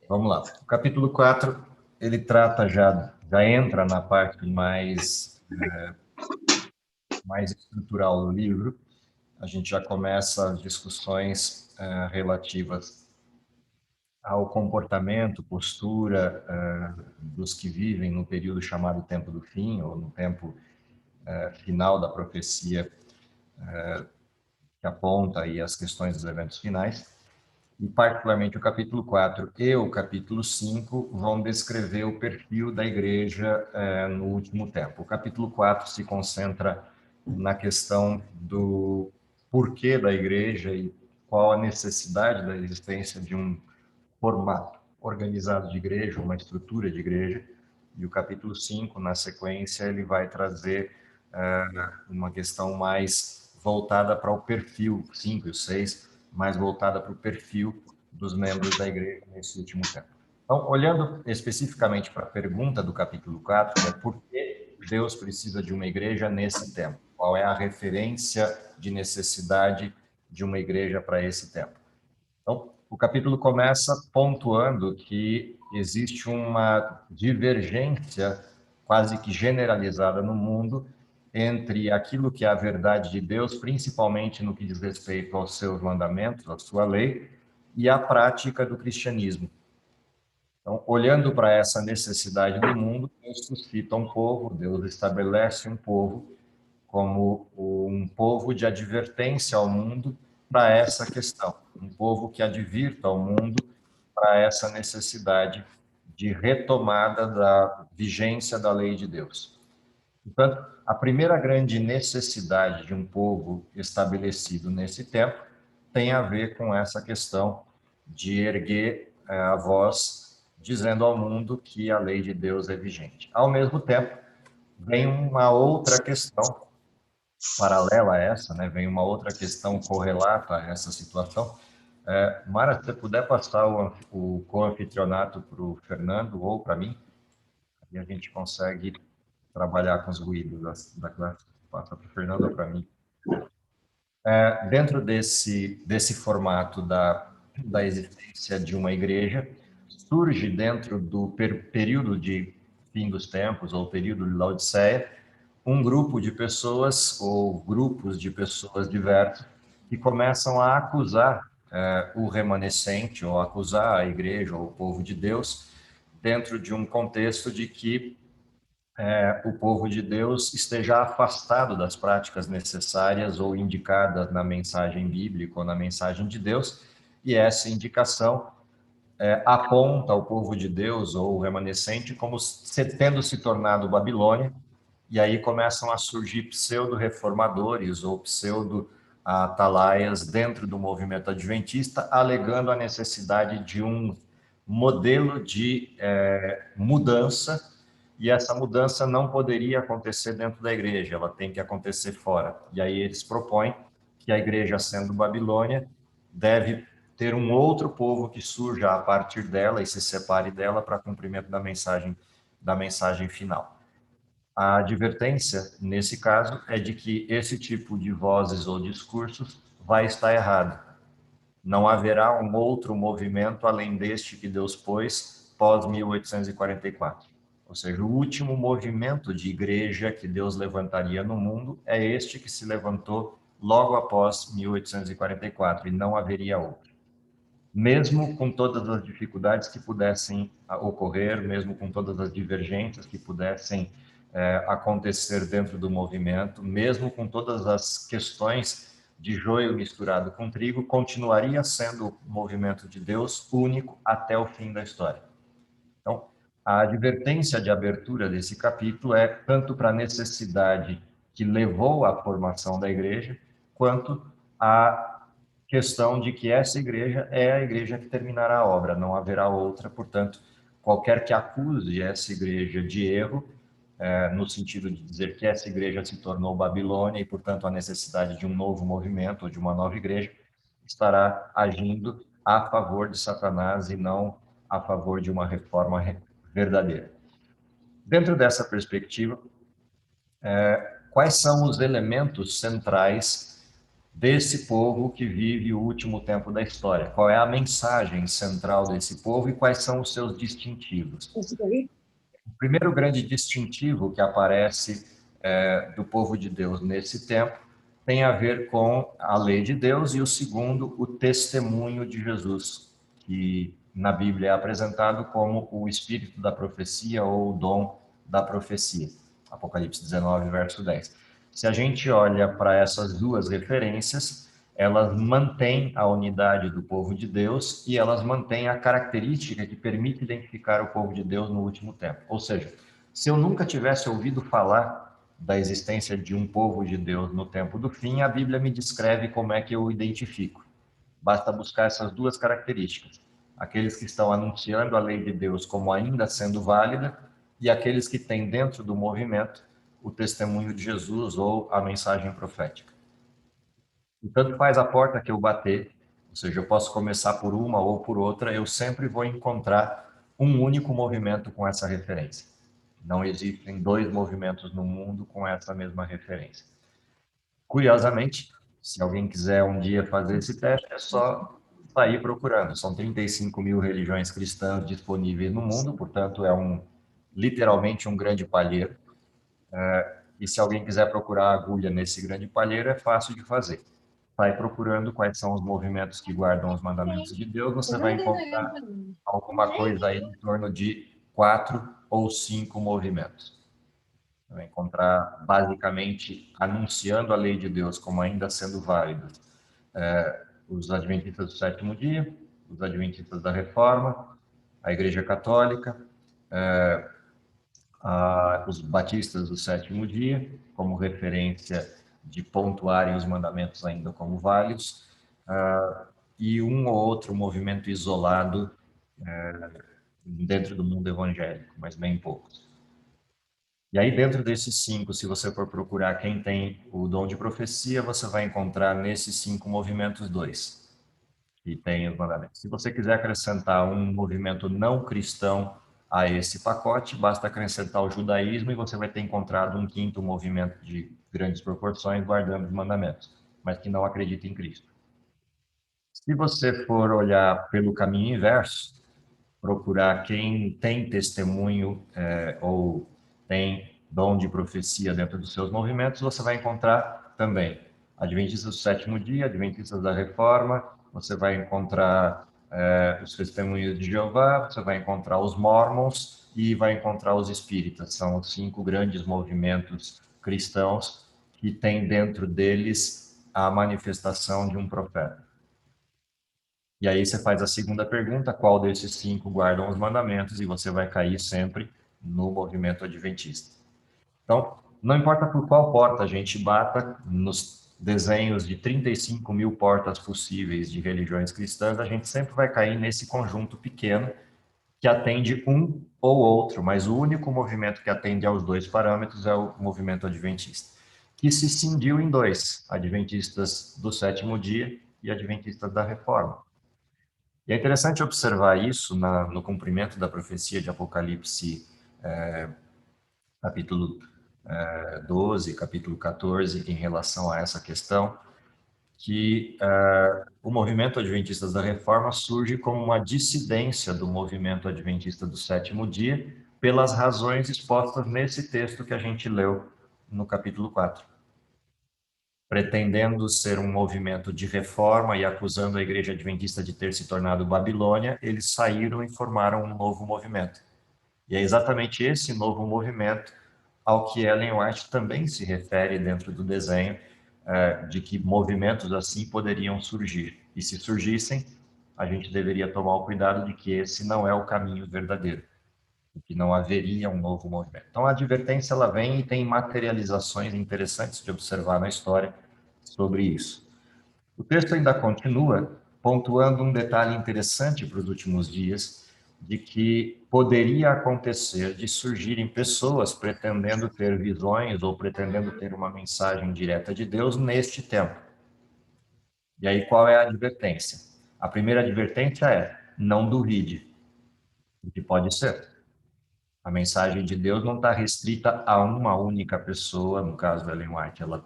Vamos lá. O capítulo 4, ele trata já entra na parte mais estrutural do livro. A gente já começa as discussões relativas ao comportamento, postura dos que vivem no período chamado tempo do fim, ou no tempo final da profecia que aponta aí as questões dos eventos finais. E, particularmente, o capítulo 4 e o capítulo 5 vão descrever o perfil da igreja no último tempo. O capítulo 4 se concentra na questão do porquê da igreja e qual a necessidade da existência de um formato organizado de igreja, uma estrutura de igreja. E o capítulo 5, na sequência, ele vai trazer uma questão mais voltada para o perfil, 5 e o 6, mais voltada para o perfil dos membros da igreja nesse último tempo. Então, olhando especificamente para a pergunta do capítulo 4, que é por que Deus precisa de uma igreja nesse tempo? Qual é a referência de necessidade de uma igreja para esse tempo? Então, o capítulo começa pontuando que existe uma divergência quase que generalizada no mundo entre aquilo que é a verdade de Deus, principalmente no que diz respeito aos seus mandamentos, à sua lei, e a prática do cristianismo. Então, olhando para essa necessidade do mundo, Deus suscita um povo, Deus estabelece um povo como um povo de advertência ao mundo para essa questão, um povo que advirta ao mundo para essa necessidade de retomada da vigência da lei de Deus. Portanto, a primeira grande necessidade de um povo estabelecido nesse tempo tem a ver com essa questão de erguer a voz dizendo ao mundo que a lei de Deus é vigente. Ao mesmo tempo, vem uma outra questão paralela a essa, né? Vem uma outra questão correlata a essa situação. Mara, se você puder passar o co-anfitrionato para o Fernando ou para mim, e a gente consegue trabalhar com os ruídos da classe. Passa para o Fernando ou para mim. Dentro desse formato da existência de uma igreja, surge dentro do período de fim dos tempos, ou período de Laodiceia, um grupo de pessoas, ou grupos de pessoas diversas, que começam a acusar o remanescente, ou acusar a igreja, ou o povo de Deus, dentro de um contexto de que o povo de Deus esteja afastado das práticas necessárias ou indicadas na mensagem bíblica ou na mensagem de Deus, e essa indicação aponta o povo de Deus ou o remanescente como tendo se tornado Babilônia, e aí começam a surgir pseudo-reformadores ou pseudo-atalaias dentro do movimento adventista, alegando a necessidade de um modelo de mudança, e essa mudança não poderia acontecer dentro da igreja, ela tem que acontecer fora. E aí eles propõem que a igreja, sendo Babilônia, deve ter um outro povo que surja a partir dela e se separe dela para cumprimento da mensagem final. A advertência, nesse caso, é de que esse tipo de vozes ou discursos vai estar errado. Não haverá um outro movimento além deste que Deus pôs pós 1844. Ou seja, o último movimento de igreja que Deus levantaria no mundo é este que se levantou logo após 1844, e não haveria outro. Mesmo com todas as dificuldades que pudessem ocorrer, mesmo com todas as divergências que pudessem acontecer dentro do movimento, mesmo com todas as questões de joio misturado com trigo, continuaria sendo o movimento de Deus único até o fim da história. Então, a advertência de abertura desse capítulo é tanto para a necessidade que levou à formação da igreja, quanto a questão de que essa igreja é a igreja que terminará a obra, não haverá outra, portanto, qualquer que acuse essa igreja de erro, no sentido de dizer que essa igreja se tornou Babilônia e, portanto, a necessidade de um novo movimento ou de uma nova igreja, estará agindo a favor de Satanás e não a favor de uma reforma verdadeira. Dentro dessa perspectiva, quais são os elementos centrais desse povo que vive o último tempo da história. Qual é a mensagem central desse povo e quais são os seus distintivos? O primeiro grande distintivo que aparece do povo de Deus nesse tempo tem a ver com a lei de Deus, e o segundo, o testemunho de Jesus, que na Bíblia é apresentado como o espírito da profecia ou o dom da profecia. Apocalipse 19, verso 10. Se a gente olha para essas duas referências, elas mantêm a unidade do povo de Deus e elas mantêm a característica que permite identificar o povo de Deus no último tempo. Ou seja, se eu nunca tivesse ouvido falar da existência de um povo de Deus no tempo do fim, a Bíblia me descreve como é que eu o identifico. Basta buscar essas duas características: aqueles que estão anunciando a lei de Deus como ainda sendo válida e aqueles que têm dentro do movimento o testemunho de Jesus ou a mensagem profética. E tanto faz a porta que eu bater, ou seja, eu posso começar por uma ou por outra, eu sempre vou encontrar um único movimento com essa referência. Não existem dois movimentos no mundo com essa mesma referência. Curiosamente, se alguém quiser um dia fazer esse teste, é só sair procurando. São 35 mil religiões cristãs disponíveis no mundo, portanto, literalmente um grande palheiro. E se alguém quiser procurar agulha nesse grande palheiro, é fácil de fazer. Vai procurando quais são os movimentos que guardam os mandamentos de Deus, você vai encontrar alguma coisa aí em torno de 4 ou 5 movimentos. Você vai encontrar, basicamente, anunciando a lei de Deus como ainda sendo válida, os adventistas do sétimo dia, os adventistas da reforma, a Igreja Católica, os batistas do sétimo dia, como referência de pontuarem os mandamentos ainda como válidos, e um ou outro movimento isolado dentro do mundo evangélico, mas bem poucos. E aí, dentro desses 5, se você for procurar quem tem o dom de profecia, você vai encontrar nesses 5 movimentos 2, que tem os mandamentos. Se você quiser acrescentar um movimento não cristão a esse pacote, basta acrescentar o judaísmo e você vai ter encontrado um quinto movimento de grandes proporções guardando os mandamentos, mas que não acredita em Cristo. Se você for olhar pelo caminho inverso, procurar quem tem testemunho ou tem dom de profecia dentro dos seus movimentos, você vai encontrar também adventistas do sétimo dia, adventistas da reforma, você vai encontrar os testemunhos de Jeová, você vai encontrar os mormons e vai encontrar os espíritas. São os 5 grandes movimentos cristãos que têm dentro deles a manifestação de um profeta. E aí você faz a segunda pergunta: qual desses 5 guardam os mandamentos? E você vai cair sempre no movimento adventista. Então, não importa por qual porta a gente bata, nos desenhos de 35 mil portas possíveis de religiões cristãs, a gente sempre vai cair nesse conjunto pequeno que atende um ou outro, mas o único movimento que atende aos 2 parâmetros é o movimento adventista, que se cindiu em 2, adventistas do sétimo dia e adventistas da reforma. E é interessante observar isso no cumprimento da profecia de Apocalipse, capítulo 12, capítulo 14, em relação a essa questão, que o movimento adventista da reforma surge como uma dissidência do movimento adventista do sétimo dia, pelas razões expostas nesse texto que a gente leu no capítulo 4. Pretendendo ser um movimento de reforma e acusando a igreja adventista de ter se tornado Babilônia, eles saíram e formaram um novo movimento. E é exatamente esse novo movimento ao que Ellen White também se refere dentro do desenho, de que movimentos assim poderiam surgir. E se surgissem, a gente deveria tomar o cuidado de que esse não é o caminho verdadeiro, que não haveria um novo movimento. Então, a advertência ela vem e tem materializações interessantes de observar na história sobre isso. O texto ainda continua pontuando um detalhe interessante para os últimos dias, de que poderia acontecer de surgirem pessoas pretendendo ter visões ou pretendendo ter uma mensagem direta de Deus neste tempo. E aí, qual é a advertência? A primeira advertência é: não duvide, o que pode ser. A mensagem de Deus não está restrita a uma única pessoa, no caso da Ellen White, ela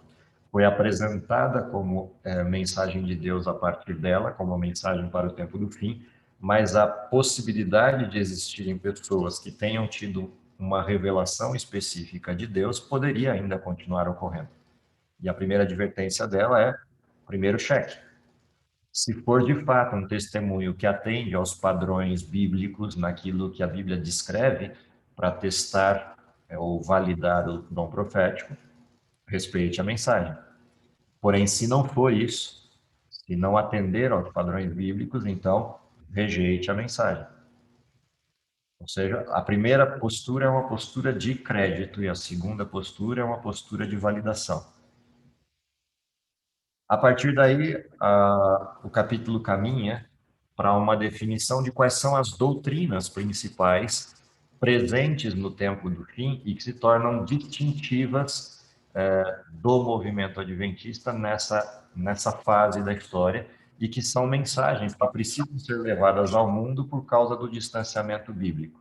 foi apresentada como mensagem de Deus a partir dela, como mensagem para o tempo do fim, mas a possibilidade de existirem pessoas que tenham tido uma revelação específica de Deus poderia ainda continuar ocorrendo. E a primeira advertência dela é, primeiro, cheque. Se for de fato um testemunho que atende aos padrões bíblicos naquilo que a Bíblia descreve para testar ou validar o dom profético, respeite a mensagem. Porém, se não for isso, se não atender aos padrões bíblicos, então rejeite a mensagem. Ou seja, a primeira postura é uma postura de crédito e a segunda postura é uma postura de validação. A partir daí, o capítulo caminha para uma definição de quais são as doutrinas principais presentes no tempo do fim e que se tornam distintivas do movimento adventista nessa fase da história e que são mensagens que precisam ser levadas ao mundo por causa do distanciamento bíblico.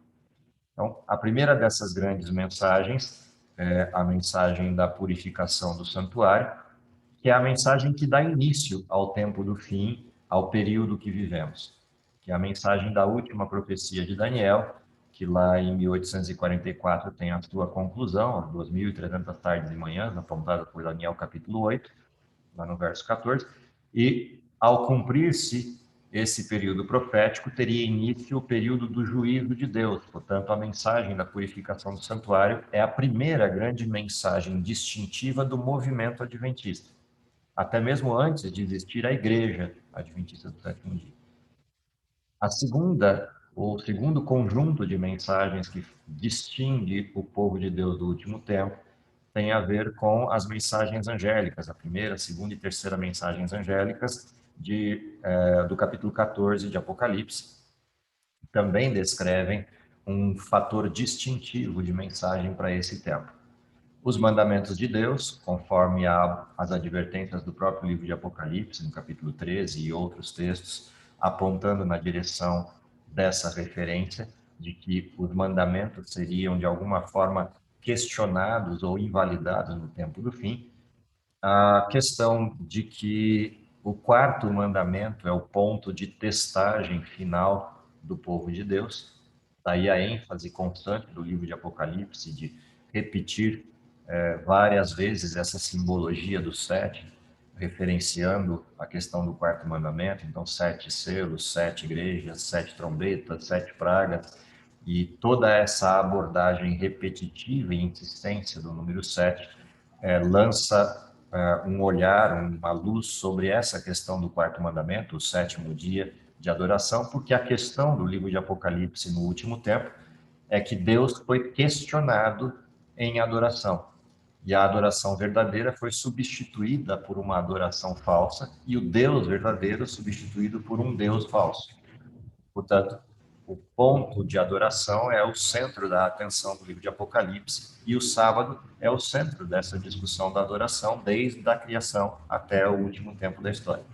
Então, a primeira dessas grandes mensagens é a mensagem da purificação do santuário, que é a mensagem que dá início ao tempo do fim, ao período que vivemos, que é a mensagem da última profecia de Daniel, que lá em 1844 tem a sua conclusão, as 2.300 tardes e manhãs, apontada por Daniel capítulo 8, lá no verso 14, e ao cumprir-se esse período profético, teria início o período do juízo de Deus. Portanto, a mensagem da purificação do santuário é a primeira grande mensagem distintiva do movimento adventista, até mesmo antes de existir a Igreja Adventista do Sétimo Dia. O segundo conjunto de mensagens que distingue o povo de Deus do último tempo tem a ver com as mensagens angélicas, a primeira, segunda e terceira mensagens angélicas do capítulo 14 de Apocalipse, também descrevem um fator distintivo de mensagem para esse tempo. Os mandamentos de Deus, conforme as advertências do próprio livro de Apocalipse, no capítulo 13, e outros textos, apontando na direção dessa referência, de que os mandamentos seriam, de alguma forma, questionados ou invalidados no tempo do fim. A questão de que o quarto mandamento é o ponto de testagem final do povo de Deus, daí a ênfase constante do livro de Apocalipse de repetir várias vezes essa simbologia do sete, referenciando a questão do quarto mandamento, então 7 selos, 7 igrejas, 7 trombetas, 7 pragas, e toda essa abordagem repetitiva e insistência do número 7 lança um olhar, uma luz sobre essa questão do quarto mandamento, o sétimo dia de adoração, porque a questão do livro de Apocalipse no último tempo é que Deus foi questionado em adoração. E a adoração verdadeira foi substituída por uma adoração falsa e o Deus verdadeiro substituído por um Deus falso. Portanto, o ponto de adoração é o centro da atenção do livro de Apocalipse e o sábado é o centro dessa discussão da adoração desde a criação até o último tempo da história.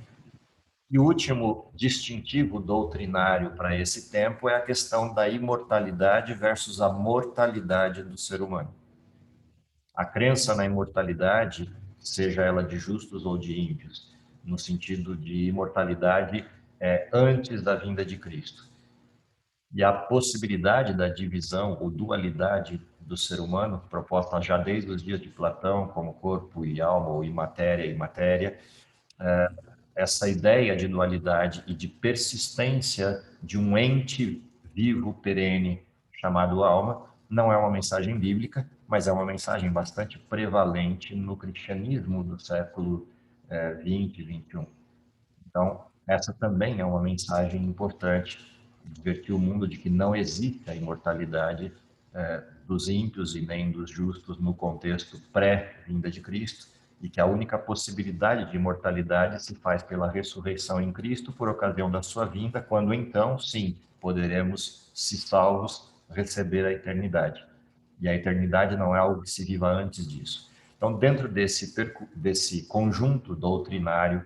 E o último distintivo doutrinário para esse tempo é a questão da imortalidade versus a mortalidade do ser humano. A crença na imortalidade, seja ela de justos ou de ímpios, no sentido de imortalidade antes da vinda de Cristo. E a possibilidade da divisão ou dualidade do ser humano, proposta já desde os dias de Platão, como corpo e alma, ou imatéria e matéria, essa ideia de dualidade e de persistência de um ente vivo, perene, chamado alma, não é uma mensagem bíblica, mas é uma mensagem bastante prevalente no cristianismo do século 20 e 21. Então, essa também é uma mensagem importante, divertir o mundo de que não existe a imortalidade dos ímpios e nem dos justos no contexto pré-vinda de Cristo, e que a única possibilidade de imortalidade se faz pela ressurreição em Cristo por ocasião da sua vinda, quando então, sim, poderemos, se salvos, receber a eternidade. E a eternidade não é algo que se viva antes disso. Então, dentro desse conjunto doutrinário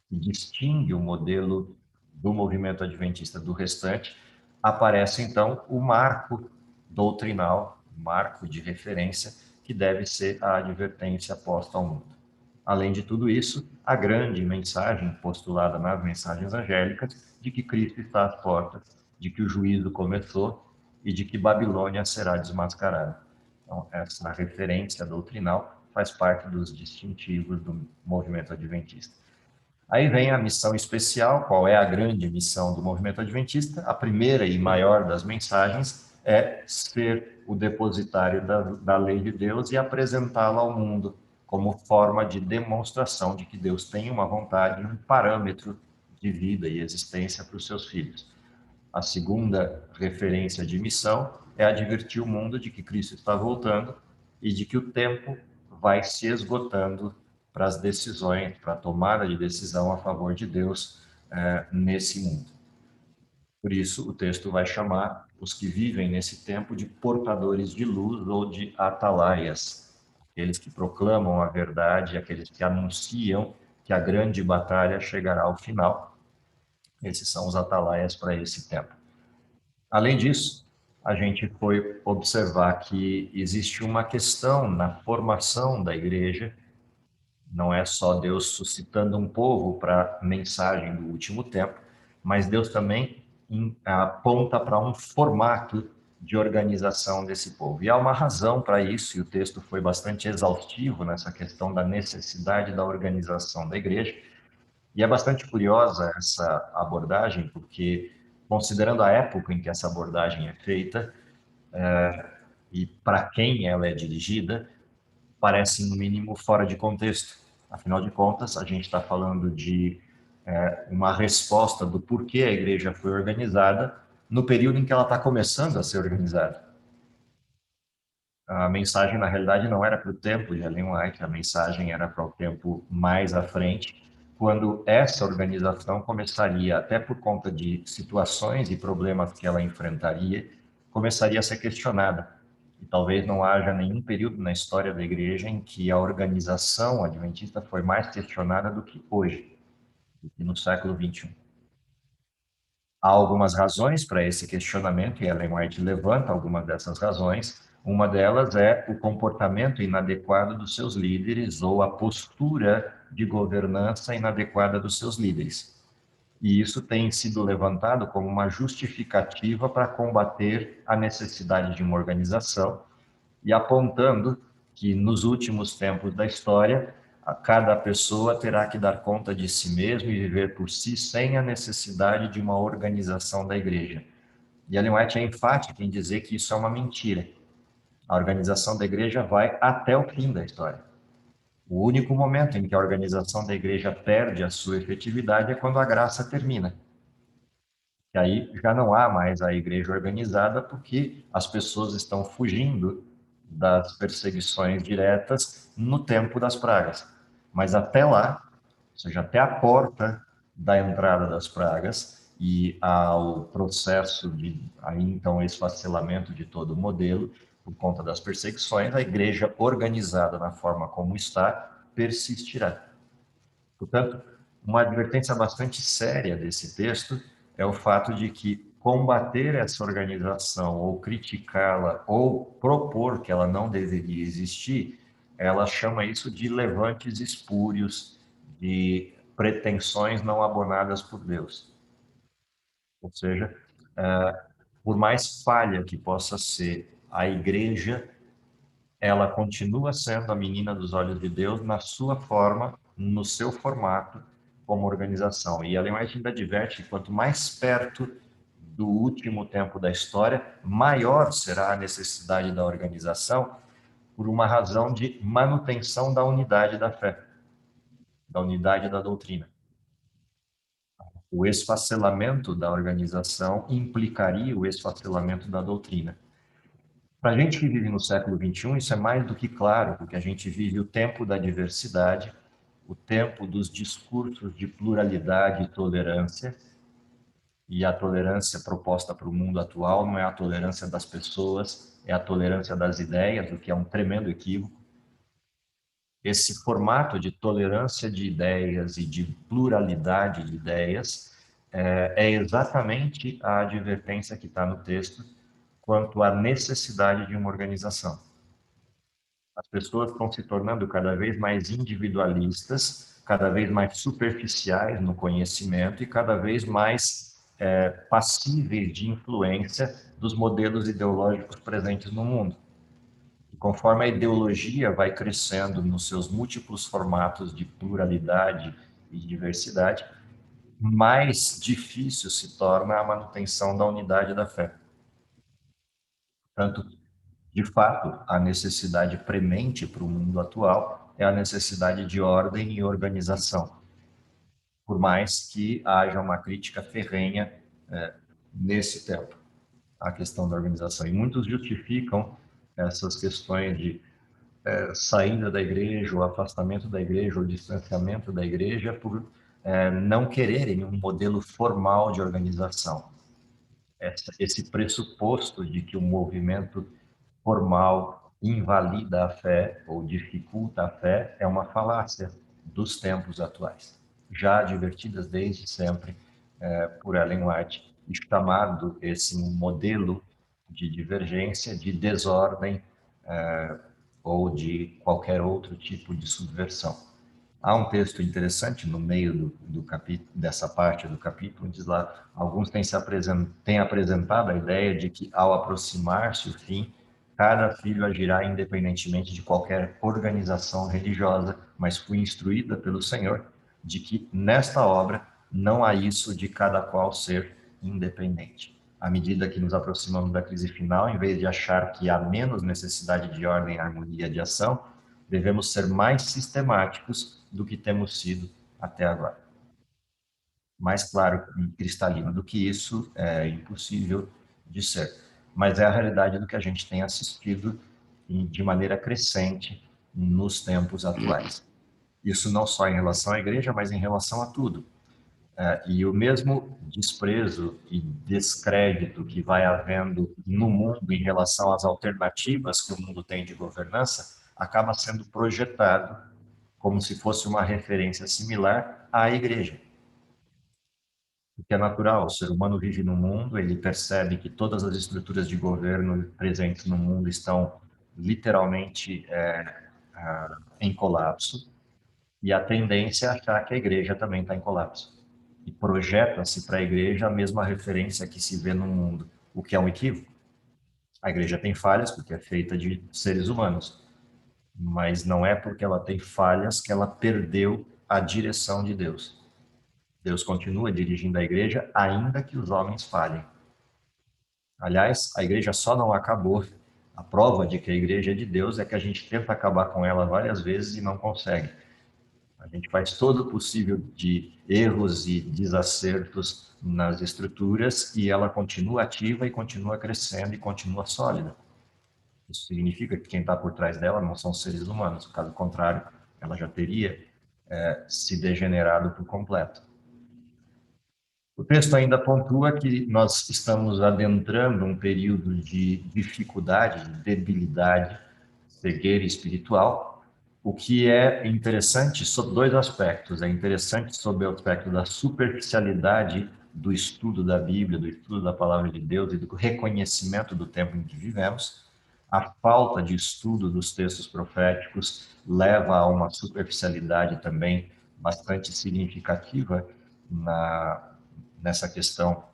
que distingue o modelo do movimento adventista do restante, aparece então o marco doutrinal, marco de referência, que deve ser a advertência posta ao mundo. Além de tudo isso, a grande mensagem postulada nas mensagens angélicas de que Cristo está às portas, de que o juízo começou e de que Babilônia será desmascarada. Então, essa referência doutrinal faz parte dos distintivos do movimento adventista. Aí vem a missão especial. Qual é a grande missão do movimento adventista? A primeira e maior das mensagens é ser o depositário da lei de Deus e apresentá-la ao mundo como forma de demonstração de que Deus tem uma vontade e um parâmetro de vida e existência para os seus filhos. A segunda referência de missão é advertir o mundo de que Cristo está voltando e de que o tempo vai se esgotando para as decisões, para a tomada de decisão a favor de Deus nesse mundo. Por isso, o texto vai chamar os que vivem nesse tempo de portadores de luz ou de atalaias, aqueles que proclamam a verdade, aqueles que anunciam que a grande batalha chegará ao final. Esses são os atalaias para esse tempo. Além disso, a gente foi observar que existe uma questão na formação da igreja. Não é só Deus suscitando um povo para a mensagem do último tempo, mas Deus também aponta para um formato de organização desse povo. E há uma razão para isso, e o texto foi bastante exaustivo nessa questão da necessidade da organização da igreja. E é bastante curiosa essa abordagem, porque, considerando a época em que essa abordagem é feita, e para quem ela é dirigida, parece, no mínimo, fora de contexto. Afinal de contas, a gente está falando de uma resposta do porquê a igreja foi organizada no período em que ela está começando a ser organizada. A mensagem, na realidade, não era para o tempo de Ellen White, a mensagem era para o tempo mais à frente, quando essa organização começaria, até por conta de situações e problemas que ela enfrentaria, começaria a ser questionada. E talvez não haja nenhum período na história da igreja em que a organização adventista foi mais questionada do que hoje, do que no século XXI. Há algumas razões para esse questionamento, e Ellen White levanta algumas dessas razões. Uma delas é o comportamento inadequado dos seus líderes ou a postura de governança inadequada dos seus líderes. E isso tem sido levantado como uma justificativa para combater a necessidade de uma organização e apontando que nos últimos tempos da história, cada pessoa terá que dar conta de si mesmo e viver por si sem a necessidade de uma organização da igreja. E Ellen White é enfática em dizer que isso é uma mentira. A organização da igreja vai até o fim da história. O único momento em que a organização da igreja perde a sua efetividade é quando a graça termina. E aí já não há mais a igreja organizada porque as pessoas estão fugindo das perseguições diretas no tempo das pragas. Mas até lá, ou seja, até a porta da entrada das pragas e ao processo de aí então esfacelamento de todo o modelo por conta das perseguições, a igreja organizada na forma como está persistirá. Portanto, uma advertência bastante séria desse texto é o fato de que combater essa organização ou criticá-la ou propor que ela não deveria existir, ela chama isso de levantes espúrios, de pretensões não abonadas por Deus. Ou seja, por mais falha que possa ser a igreja, ela continua sendo a menina dos olhos de Deus na sua forma, no seu formato como organização. E Ellen White ainda adverte que quanto mais perto do último tempo da história, maior será a necessidade da organização por uma razão de manutenção da unidade da fé, da unidade da doutrina. O esfacelamento da organização implicaria o esfacelamento da doutrina. Para a gente que vive no século XXI, isso é mais do que claro, porque a gente vive o tempo da diversidade, o tempo dos discursos de pluralidade e tolerância, e a tolerância proposta para o mundo atual não é a tolerância das pessoas, é a tolerância das ideias, o que é um tremendo equívoco. Esse formato de tolerância de ideias e de pluralidade de ideias é exatamente a advertência que está no texto quanto à necessidade de uma organização. As pessoas estão se tornando cada vez mais individualistas, cada vez mais superficiais no conhecimento e cada vez mais passíveis de influência dos modelos ideológicos presentes no mundo. E conforme a ideologia vai crescendo nos seus múltiplos formatos de pluralidade e diversidade, mais difícil se torna a manutenção da unidade da fé. Portanto, de fato, a necessidade premente para o mundo atual é a necessidade de ordem e organização, por mais que haja uma crítica ferrenha nesse tempo, a questão da organização. E muitos justificam essas questões de saída da igreja, ou afastamento da igreja, ou distanciamento da igreja, por não quererem um modelo formal de organização. Esse pressuposto de que o movimento formal invalida a fé ou dificulta a fé é uma falácia dos tempos atuais, já advertidas desde sempre por Ellen White, e chamado esse modelo de divergência, de desordem ou de qualquer outro tipo de subversão. Há um texto interessante no meio do capítulo, dessa parte do capítulo, diz lá, alguns têm apresentado a ideia de que, ao aproximar-se o fim, cada filho agirá independentemente de qualquer organização religiosa, mas fui instruída pelo Senhor de que, nesta obra, não há isso de cada qual ser independente. À medida que nos aproximamos da crise final, em vez de achar que há menos necessidade de ordem, harmonia de ação, devemos ser mais sistemáticos do que temos sido até agora. Mais claro e cristalino do que isso é impossível de ser, mas é a realidade do que a gente tem assistido de maneira crescente nos tempos atuais. Isso não só em relação à igreja, mas em relação a tudo. E o mesmo desprezo e descrédito que vai havendo no mundo em relação às alternativas que o mundo tem de governança acaba sendo projetado como se fosse uma referência similar à igreja. O que é natural, o ser humano vive no mundo, ele percebe que todas as estruturas de governo presentes no mundo estão literalmente em colapso, e a tendência é achar que a igreja também está em colapso. E projeta-se para a igreja a mesma referência que se vê no mundo, o que é um equívoco. A igreja tem falhas porque é feita de seres humanos, mas não é porque ela tem falhas que ela perdeu a direção de Deus. Deus continua dirigindo a igreja, ainda que os homens falhem. Aliás, a igreja só não acabou. A prova de que a igreja é de Deus é que a gente tenta acabar com ela várias vezes e não consegue. A gente faz todo o possível de erros e desacertos nas estruturas e ela continua ativa e continua crescendo e continua sólida. Isso significa que quem está por trás dela não são seres humanos. Caso contrário, ela já teria se degenerado por completo. O texto ainda pontua que nós estamos adentrando um período de dificuldade, de debilidade, cegueira espiritual, o que é interessante sob dois aspectos. É interessante sob o aspecto da superficialidade do estudo da Bíblia, do estudo da Palavra de Deus e do reconhecimento do tempo em que vivemos. A falta de estudo dos textos proféticos leva a uma superficialidade também bastante significativa nessa questão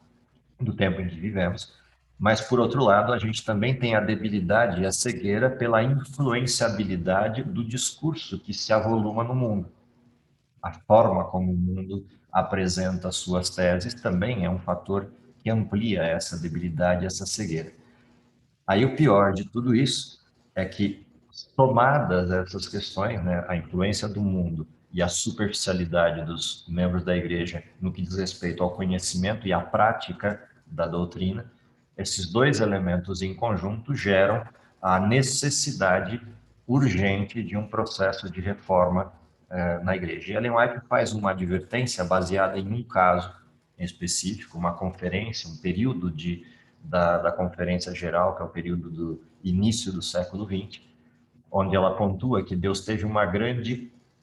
do tempo em que vivemos. Mas, por outro lado, a gente também tem a debilidade e a cegueira pela influenciabilidade do discurso que se avoluma no mundo. A forma como o mundo apresenta suas teses também é um fator que amplia essa debilidade, essa cegueira. Aí o pior de tudo isso é que, somadas essas questões, né, a influência do mundo e a superficialidade dos membros da igreja no que diz respeito ao conhecimento e à prática da doutrina, esses dois elementos em conjunto geram a necessidade urgente de um processo de reforma na igreja. E Ellen White faz uma advertência baseada em um caso em específico, uma conferência, um período da Conferência Geral, que é o período do início do século XX, onde ela pontua que Deus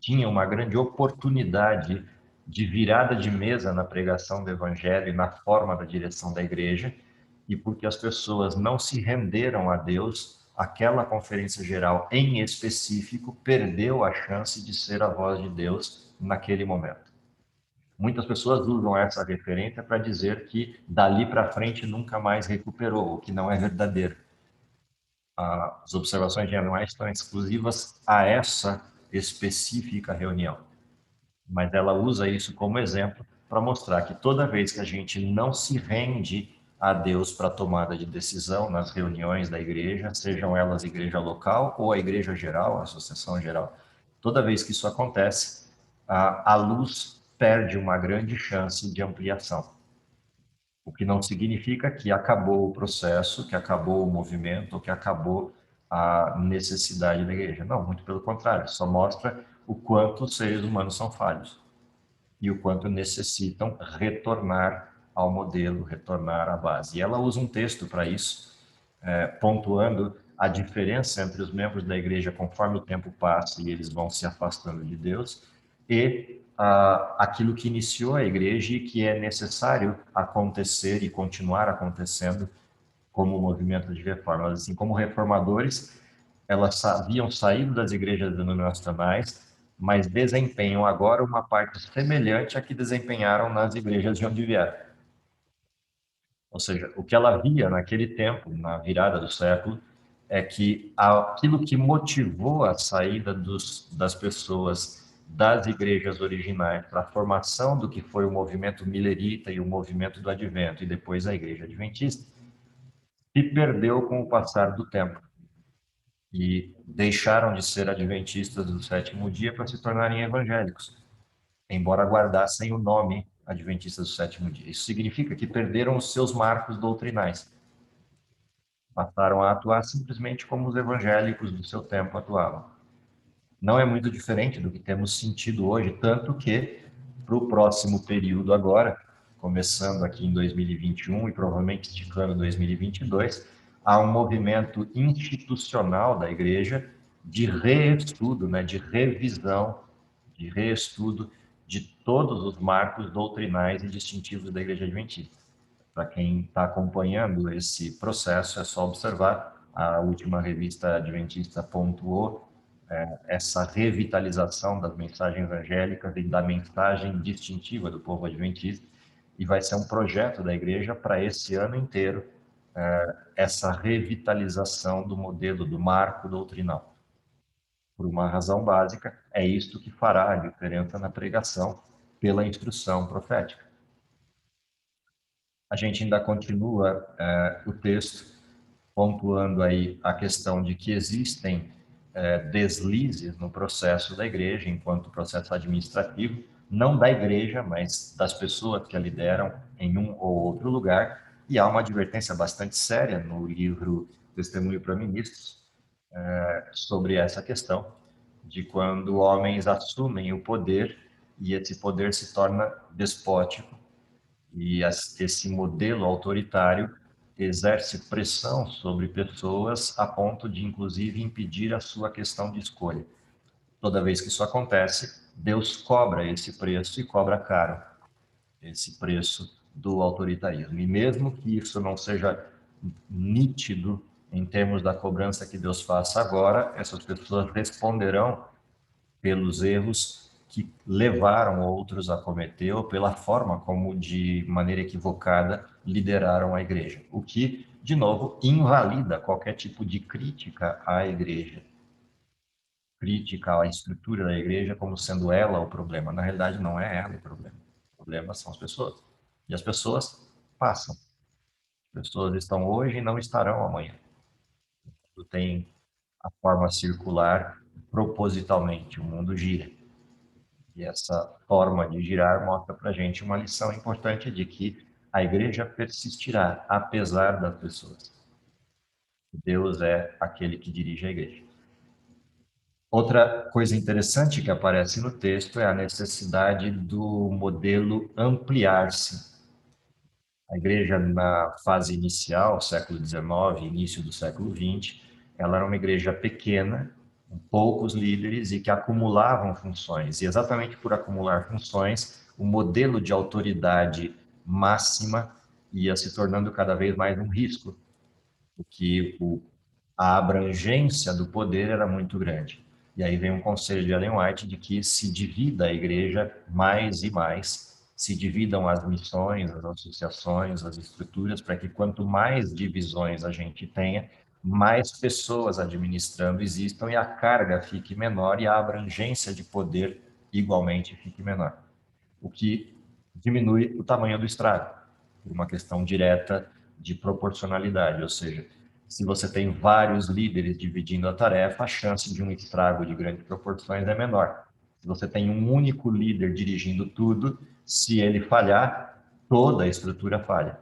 tinha uma grande oportunidade de virada de mesa na pregação do Evangelho e na forma da direção da igreja, e porque as pessoas não se renderam a Deus aquela conferência geral em específico perdeu a chance de ser a voz de Deus naquele momento. Muitas pessoas usam essa referência para dizer que dali para frente nunca mais recuperou, o que não é verdadeiro. As observações de Ellen White estão exclusivas a essa específica reunião, mas ela usa isso como exemplo para mostrar que toda vez que a gente não se rende a Deus para a tomada de decisão nas reuniões da igreja, sejam elas igreja local ou a igreja geral, a associação geral, toda vez que isso acontece, a luz perde uma grande chance de ampliação. O que não significa que acabou o processo, que acabou o movimento, que acabou a necessidade da igreja. Não, muito pelo contrário, só mostra o quanto os seres humanos são falhos e o quanto necessitam retornar ao modelo, retornar à base. E ela usa um texto para isso, pontuando a diferença entre os membros da igreja conforme o tempo passa e eles vão se afastando de Deus e aquilo que iniciou a igreja e que é necessário acontecer e continuar acontecendo como movimento de reforma. Assim, como reformadores, elas haviam saído das igrejas denominacionais, mas desempenham agora uma parte semelhante à que desempenharam nas igrejas de onde vieram. Ou seja, o que ela via naquele tempo, na virada do século, é que aquilo que motivou a saída das pessoas das igrejas originais para a formação do que foi o movimento milerita e o movimento do advento, e depois a igreja adventista, se perdeu com o passar do tempo. E deixaram de ser adventistas do sétimo dia para se tornarem evangélicos, embora guardassem o nome adventistas do sétimo dia. Isso significa que perderam os seus marcos doutrinais. Passaram a atuar simplesmente como os evangélicos do seu tempo atuavam. Não é muito diferente do que temos sentido hoje, tanto que, para o próximo período agora, começando aqui em 2021 e provavelmente esticando 2022, há um movimento institucional da igreja de reestudo, de revisão, de reestudo de todos os marcos doutrinais e distintivos da igreja adventista. Para quem está acompanhando esse processo, é só observar. A última revista adventista pontuou essa revitalização das mensagens evangélicas e da mensagem distintiva do povo adventista, e vai ser um projeto da igreja para esse ano inteiro, essa revitalização do modelo, do marco doutrinal. Por uma razão básica, é isto que fará a diferença na pregação pela instrução profética. A gente ainda continua o texto pontuando aí a questão de que existem deslizes no processo da igreja, enquanto processo administrativo, não da igreja, mas das pessoas que a lideram em um ou outro lugar, e há uma advertência bastante séria no livro Testemunho para Ministros sobre essa questão, de quando homens assumem o poder e esse poder se torna despótico, e esse modelo autoritário exerce pressão sobre pessoas a ponto de, inclusive, impedir a sua questão de escolha. Toda vez que isso acontece, Deus cobra esse preço e cobra caro esse preço do autoritarismo. E mesmo que isso não seja nítido em termos da cobrança que Deus faça agora, essas pessoas responderão pelos erros que levaram outros a cometer ou pela forma como, de maneira equivocada, lideraram a igreja. O que, de novo, invalida qualquer tipo de crítica à igreja, crítica à estrutura da igreja como sendo ela o problema. Na realidade, não é ela o problema. O problema são as pessoas. E as pessoas passam. As pessoas estão hoje e não estarão amanhã. Tudo tem a forma circular propositalmente. O mundo gira. E essa forma de girar mostra para a gente uma lição importante de que a igreja persistirá, apesar das pessoas. Deus é aquele que dirige a igreja. Outra coisa interessante que aparece no texto é a necessidade do modelo ampliar-se. A igreja, na fase inicial, século XIX, início do século XX, ela era uma igreja pequena, com poucos líderes e que acumulavam funções. E exatamente por acumular funções, o modelo de autoridade máxima ia se tornando cada vez mais um risco, o que o a abrangência do poder era muito grande. E aí vem um conselho de Ellen White de que se divida a igreja mais e mais, se dividam as missões, as associações, as estruturas, para que quanto mais divisões a gente tenha, mais pessoas administrando existam e a carga fique menor e a abrangência de poder igualmente fique menor. O que diminui o tamanho do estrago, por uma questão direta de proporcionalidade, ou seja, se você tem vários líderes dividindo a tarefa, a chance de um estrago de grandes proporções é menor. Se você tem um único líder dirigindo tudo, se ele falhar, toda a estrutura falha.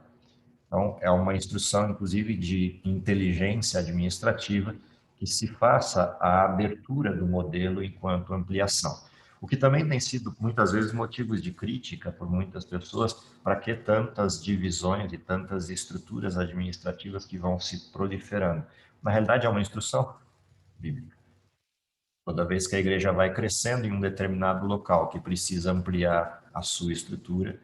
Então, é uma instrução, inclusive, de inteligência administrativa que se faça a abertura do modelo enquanto ampliação. O que também tem sido, muitas vezes, motivos de crítica por muitas pessoas, para que tantas divisões e tantas estruturas administrativas que vão se proliferando. Na realidade, é uma instrução bíblica. Toda vez que a igreja vai crescendo em um determinado local, que precisa ampliar a sua estrutura,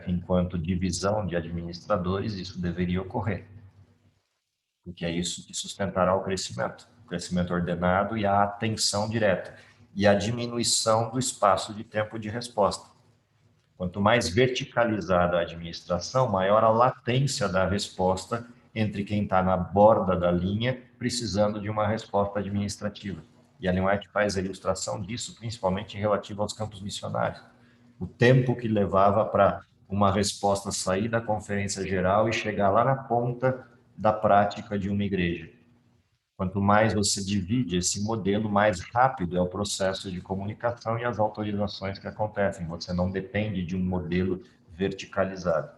enquanto divisão de administradores, isso deveria ocorrer, porque é isso que sustentará o crescimento ordenado e a atenção direta, e a diminuição do espaço de tempo de resposta. Quanto mais verticalizada a administração, maior a latência da resposta entre quem está na borda da linha precisando de uma resposta administrativa. E a Ellen White faz a ilustração disso, principalmente relativo aos campos missionários. O tempo que levava para uma resposta sair da conferência geral e chegar lá na ponta da prática de uma igreja. Quanto mais você divide esse modelo, mais rápido é o processo de comunicação e as autorizações que acontecem. Você não depende de um modelo verticalizado.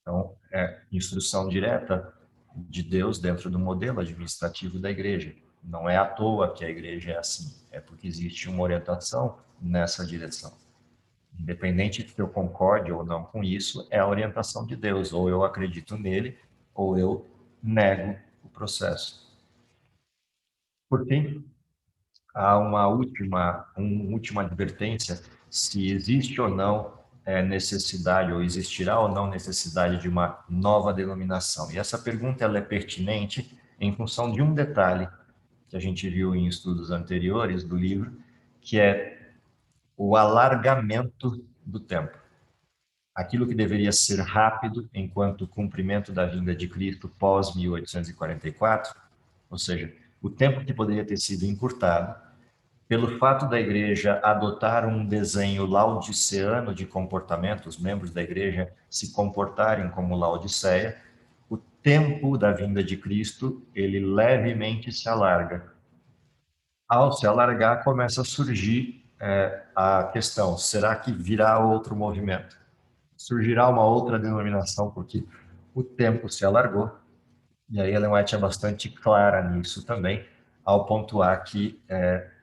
Então, é instrução direta de Deus dentro do modelo administrativo da igreja. Não é à toa que a igreja é assim, é porque existe uma orientação nessa direção. Independente se eu concorde ou não com isso, é a orientação de Deus. Ou eu acredito nele, ou eu nego o processo. Por fim, há uma última advertência, se existe ou não necessidade, ou existirá ou não necessidade de uma nova denominação. E essa pergunta ela é pertinente em função de um detalhe que a gente viu em estudos anteriores do livro, que é o alargamento do tempo. Aquilo que deveria ser rápido enquanto cumprimento da vinda de Cristo pós 1844, ou seja, o tempo que poderia ter sido encurtado, pelo fato da igreja adotar um desenho laodiceano de comportamento, os membros da igreja se comportarem como Laodiceia, o tempo da vinda de Cristo, ele levemente se alarga. Ao se alargar, começa a surgir a questão, será que virá outro movimento? Surgirá uma outra denominação, porque o tempo se alargou, e aí Ellen White é bastante clara nisso também, ao pontuar que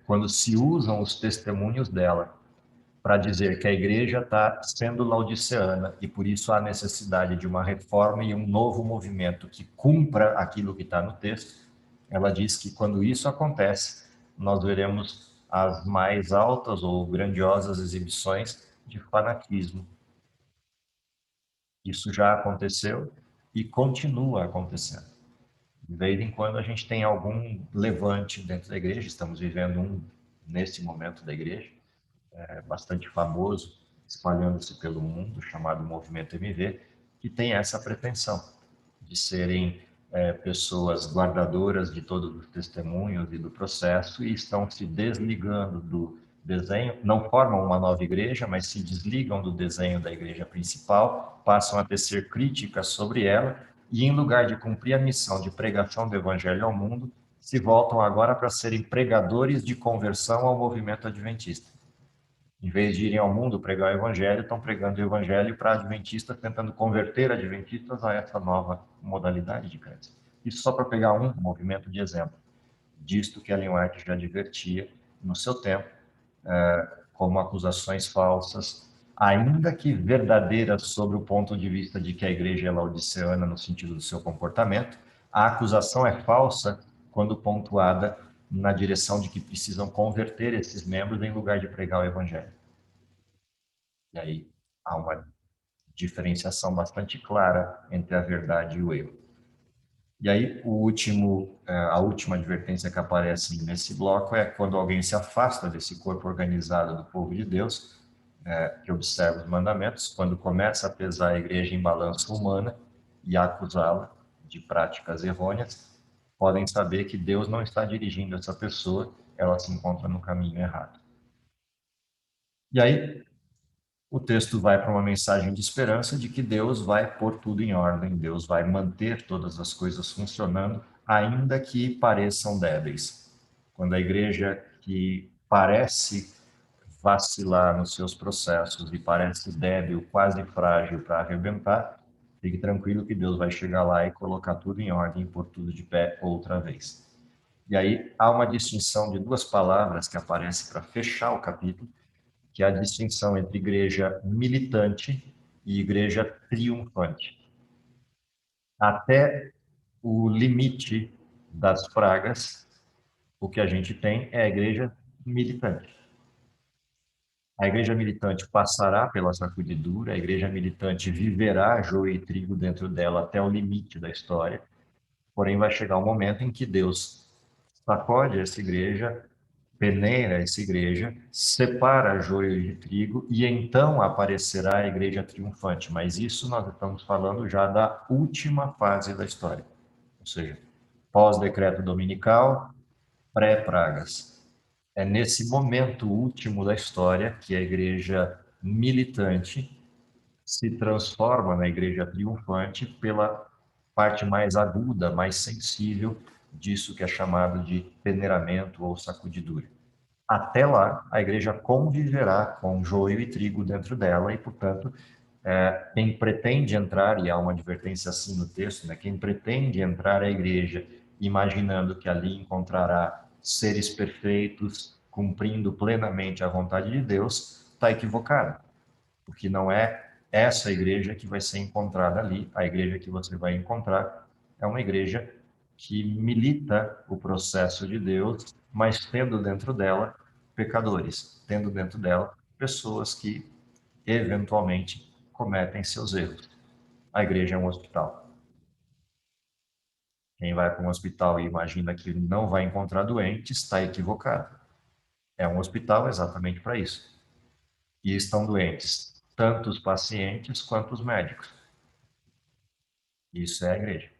quando se usam os testemunhos dela para dizer que a igreja está sendo laodiceana e por isso há necessidade de uma reforma e um novo movimento que cumpra aquilo que está no texto, ela diz que quando isso acontece, nós veremos as mais altas ou grandiosas exibições de fanatismo. Isso já aconteceu e continua acontecendo. De vez em quando a gente tem algum levante dentro da igreja, estamos vivendo um nesse momento da igreja, bastante famoso, espalhando-se pelo mundo, chamado Movimento MV, que tem essa pretensão de serem pessoas guardadoras de todos os testemunhos e do processo e estão se desligando do desenho, não formam uma nova igreja, mas se desligam do desenho da igreja principal, passam a tecer críticas sobre ela e, em lugar de cumprir a missão de pregação do evangelho ao mundo, se voltam agora para serem pregadores de conversão ao movimento adventista. Em vez de irem ao mundo pregar o evangelho, estão pregando o evangelho para adventistas, tentando converter adventistas a essa nova modalidade de crença. Isso só para pegar um movimento de exemplo, disto que Ellen White já advertia no seu tempo, como acusações falsas, ainda que verdadeiras sobre o ponto de vista de que a igreja é laodiceana no sentido do seu comportamento, a acusação é falsa quando pontuada na direção de que precisam converter esses membros em lugar de pregar o evangelho. E aí há uma diferenciação bastante clara entre a verdade e o erro. E aí, a última advertência que aparece nesse bloco é quando alguém se afasta desse corpo organizado do povo de Deus, que observa os mandamentos, quando começa a pesar a igreja em balança humana e acusá-la de práticas errôneas, podem saber que Deus não está dirigindo essa pessoa, ela se encontra no caminho errado. E aí, o texto vai para uma mensagem de esperança de que Deus vai pôr tudo em ordem, Deus vai manter todas as coisas funcionando, ainda que pareçam débeis. Quando a igreja que parece vacilar nos seus processos e parece débil, quase frágil para arrebentar, fique tranquilo que Deus vai chegar lá e colocar tudo em ordem e pôr tudo de pé outra vez. E aí há uma distinção de duas palavras que aparecem para fechar o capítulo, que é a distinção entre igreja militante e igreja triunfante. Até o limite das pragas, o que a gente tem é a igreja militante. A igreja militante passará pela sacudidura, a igreja militante viverá joio e trigo dentro dela até o limite da história, porém vai chegar um momento em que Deus sacode essa igreja, peneira essa igreja, separa joio de trigo e então aparecerá a igreja triunfante. Mas isso nós estamos falando já da última fase da história, ou seja, pós-decreto dominical, pré-pragas. É nesse momento último da história que a igreja militante se transforma na igreja triunfante pela parte mais aguda, mais sensível disso que é chamado de peneiramento ou sacudidura. Até lá, a igreja conviverá com joio e trigo dentro dela e, portanto, quem pretende entrar, e há uma advertência assim no texto, né? Quem pretende entrar à igreja imaginando que ali encontrará seres perfeitos, cumprindo plenamente a vontade de Deus, está equivocado, porque não é essa igreja que vai ser encontrada ali. A igreja que você vai encontrar é uma igreja que milita o processo de Deus, mas tendo dentro dela pecadores, tendo dentro dela pessoas que eventualmente cometem seus erros. A igreja é um hospital. Quem vai para um hospital e imagina que não vai encontrar doentes está equivocado. É um hospital exatamente para isso. E estão doentes tanto os pacientes quanto os médicos. Isso é a igreja.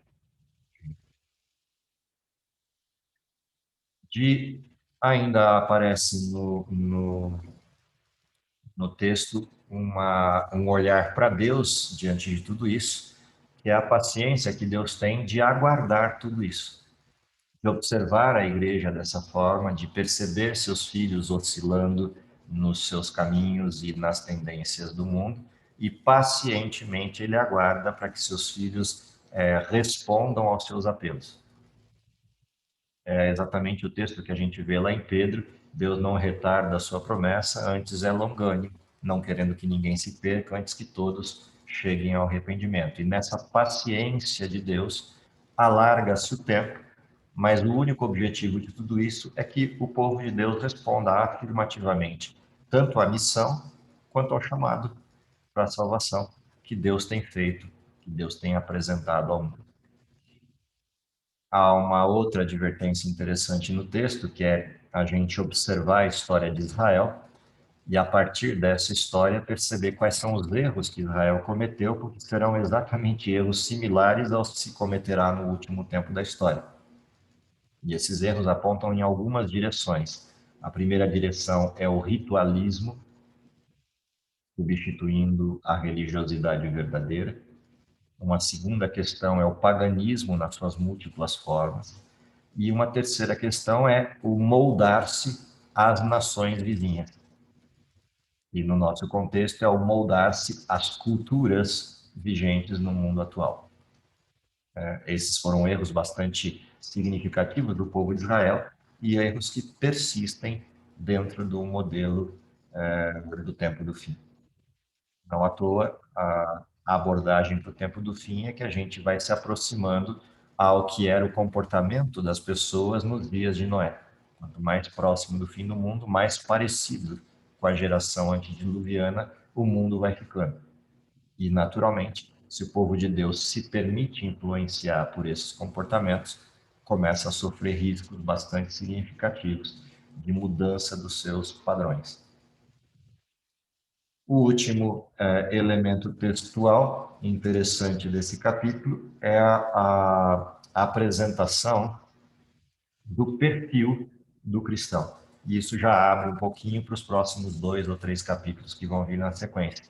De ainda aparece no texto um olhar para Deus diante de tudo isso, que é a paciência que Deus tem de aguardar tudo isso, de observar a igreja dessa forma, de perceber seus filhos oscilando nos seus caminhos e nas tendências do mundo, e pacientemente ele aguarda para que seus filhos respondam aos seus apelos. É exatamente o texto que a gente vê lá em Pedro: Deus não retarda a sua promessa, antes é longânimo, não querendo que ninguém se perca, antes que todos cheguem ao arrependimento. E nessa paciência de Deus, alarga-se o tempo, mas o único objetivo de tudo isso é que o povo de Deus responda afirmativamente, tanto à missão quanto ao chamado para a salvação que Deus tem feito, que Deus tem apresentado ao mundo. Há uma outra advertência interessante no texto, que é a gente observar a história de Israel e, a partir dessa história, perceber quais são os erros que Israel cometeu, porque serão exatamente erros similares aos que se cometerá no último tempo da história. E esses erros apontam em algumas direções. A primeira direção é o ritualismo, substituindo a religiosidade verdadeira. Uma segunda questão é o paganismo nas suas múltiplas formas. E uma terceira questão é o moldar-se às nações vizinhas. E no nosso contexto é o moldar-se às culturas vigentes no mundo atual. Esses foram erros bastante significativos do povo de Israel e erros que persistem dentro do modelo do tempo do fim. Não à toa, a abordagem para o tempo do fim é que a gente vai se aproximando ao que era o comportamento das pessoas nos dias de Noé. Quanto mais próximo do fim do mundo, mais parecido com a geração antediluviana o mundo vai ficando. E, naturalmente, se o povo de Deus se permite influenciar por esses comportamentos, começa a sofrer riscos bastante significativos de mudança dos seus padrões. O último elemento textual interessante desse capítulo é a apresentação do perfil do cristão. E isso já abre um pouquinho para os próximos 2 ou 3 capítulos que vão vir na sequência.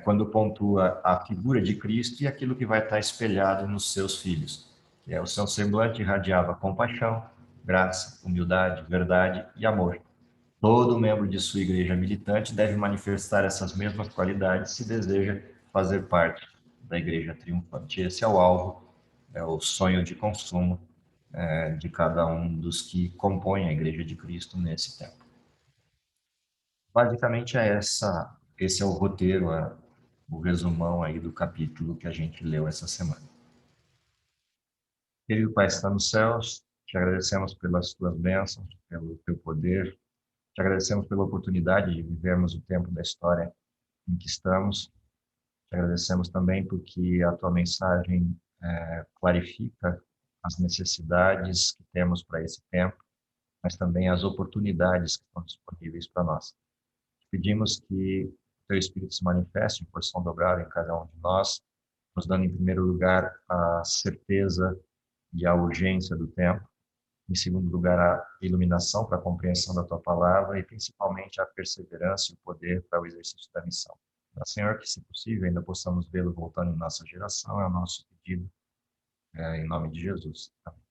Quando pontua a figura de Cristo e aquilo que vai estar espelhado nos seus filhos, que é o seu semblante irradiava compaixão, graça, humildade, verdade e amor. Todo membro de sua igreja militante deve manifestar essas mesmas qualidades se deseja fazer parte da igreja triunfante. Esse é o alvo, é o sonho de consumo de cada um dos que compõem a igreja de Cristo nesse tempo. Basicamente esse é o roteiro, o resumão aí do capítulo que a gente leu essa semana. Querido Pai, está nos céus, te agradecemos pelas tuas bênçãos, pelo teu poder, te agradecemos pela oportunidade de vivermos o tempo da história em que estamos, te agradecemos também porque a tua mensagem clarifica as necessidades que temos para esse tempo, mas também as oportunidades que estão disponíveis para nós. Pedimos que o teu Espírito se manifeste em porção dobrada em cada um de nós, nos dando em primeiro lugar a certeza e a urgência do tempo, em segundo lugar a iluminação para a compreensão da tua palavra e principalmente a perseverança e o poder para o exercício da missão. Senhor, que se possível ainda possamos vê-lo voltando em nossa geração, é o nosso pedido, em nome de Jesus. Amém.